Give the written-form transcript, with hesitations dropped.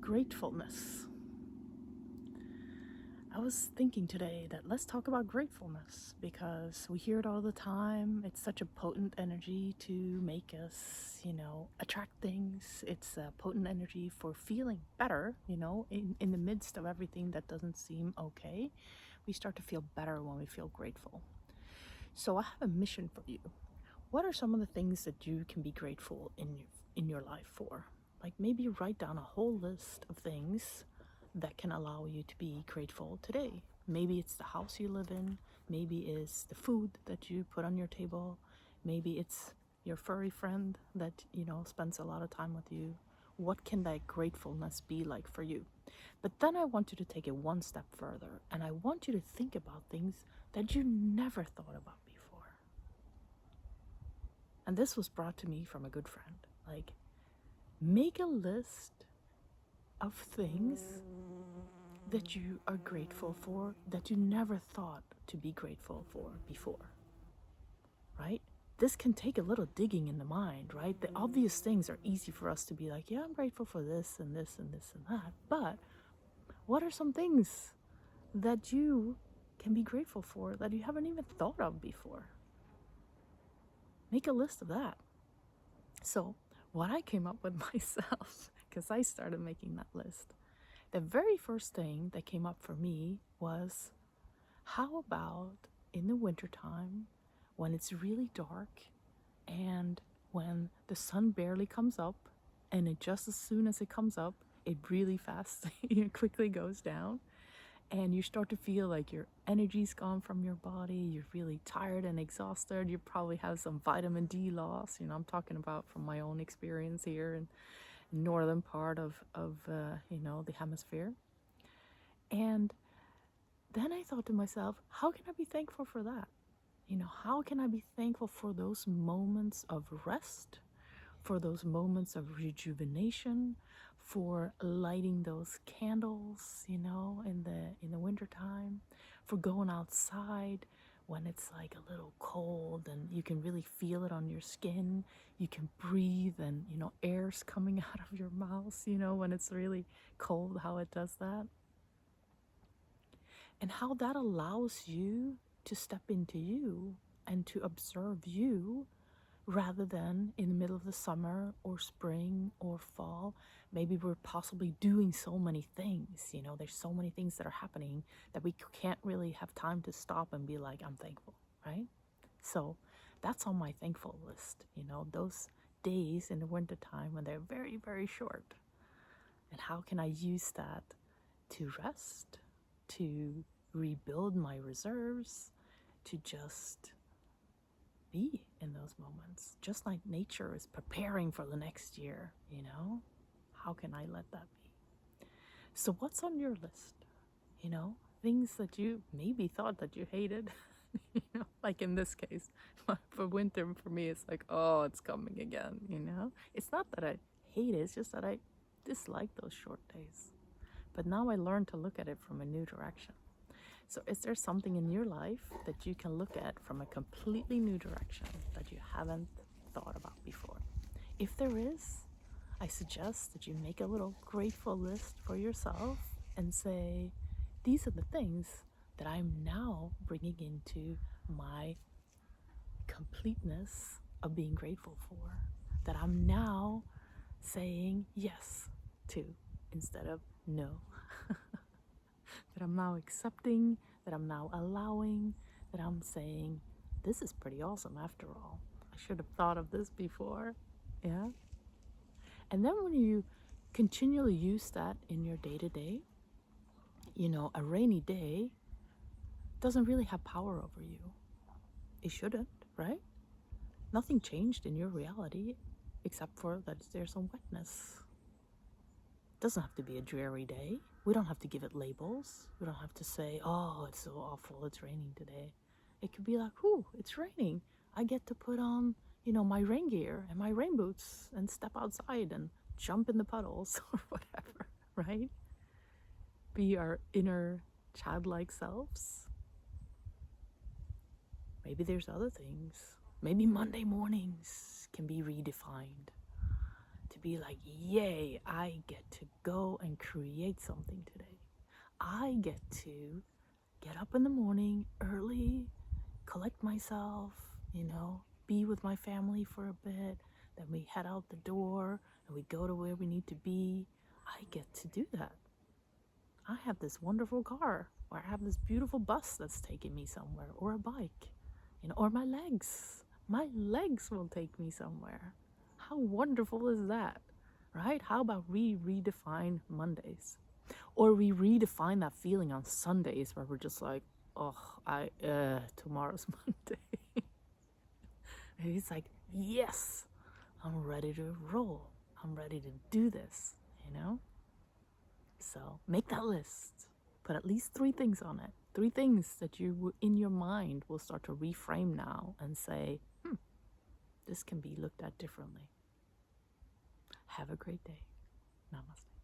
gratefulness. I was thinking today that let's talk about gratefulness because we hear it all the time. It's such a potent energy to make us, attract things. It's a potent energy for feeling better, in the midst of everything that doesn't seem okay. We start to feel better when we feel grateful. So I have a mission for you. What are some of the things that you can be grateful in your life for? Like maybe write down a whole list of things that can allow you to be grateful today. Maybe it's the house you live in, maybe it's the food that you put on your table, maybe it's your furry friend that, spends a lot of time with you. What can that gratefulness be like for you? But then I want you to take it one step further and I want you to think about things that you never thought about before. And this was brought to me from a good friend. Like, make a list of things that you are grateful for that you never thought to be grateful for before, right? This can take a little digging in the mind, right? The obvious things are easy for us to be like, yeah, I'm grateful for this and this and this and that. But what are some things that you can be grateful for that you haven't even thought of before? Make a list of that. So, what I came up with myself, because I started making that list, the very first thing that came up for me was, how about in the wintertime when it's really dark and when the sun barely comes up and it just as soon as it comes up, it really fast, quickly goes down, and you start to feel like your energy's gone from your body, you're really tired and exhausted, you probably have some vitamin D loss. I'm talking about from my own experience here in northern part of the hemisphere. And then I thought to myself, how can I be thankful for that? How can I be thankful for those moments of rest, for those moments of rejuvenation, for lighting those candles, in the wintertime, for going outside when it's like a little cold and you can really feel it on your skin. You can breathe and, air's coming out of your mouth, when it's really cold, how it does that. And how that allows you to step into you and to observe you rather than in the middle of the summer or spring or fall. Maybe we're possibly doing so many things, there's so many things that are happening that we can't really have time to stop and be like, I'm thankful, right? So that's on my thankful list, those days in the wintertime when they're very, very short. And how can I use that to rest, to rebuild my reserves, to just be in those moments, just like nature is preparing for the next year, How can I let that be? So what's on your list? Things that you maybe thought that you hated, like in this case, for winter, for me, it's like, oh, it's coming again, It's not that I hate it, it's just that I dislike those short days. But now I learned to look at it from a new direction. So is there something in your life that you can look at from a completely new direction that you haven't thought about before? If there is, I suggest that you make a little grateful list for yourself and say, these are the things that I'm now bringing into my completeness of being grateful for, that I'm now saying yes to instead of no. That I'm now accepting, that I'm now allowing, that I'm saying, this is pretty awesome after all. I should have thought of this before. Yeah. And then when you continually use that in your day-to-day, a rainy day doesn't really have power over you. It shouldn't, right? Nothing changed in your reality except for that there's some wetness. It doesn't have to be a dreary day. We don't have to give it labels. We don't have to say, oh, it's so awful, it's raining today. It could be like, ooh, it's raining. I get to put on, my rain gear and my rain boots and step outside and jump in the puddles or whatever, right? Be our inner childlike selves. Maybe there's other things. Maybe Monday mornings can be redefined to be like, yay, I get to go and create something today. I get to get up in the morning early, collect myself, be with my family for a bit. Then we head out the door and we go to where we need to be. I get to do that. I have this wonderful car, or I have this beautiful bus that's taking me somewhere, or a bike, or my legs. My legs will take me somewhere. How wonderful is that, right? How about we redefine Mondays? Or we redefine that feeling on Sundays where we're just like, oh, tomorrow's Monday. And it's like, yes, I'm ready to roll. I'm ready to do this, So make that list. Put at least 3 things on it. 3 things that you, in your mind, will start to reframe now and say, this can be looked at differently. Have a great day. Namaste.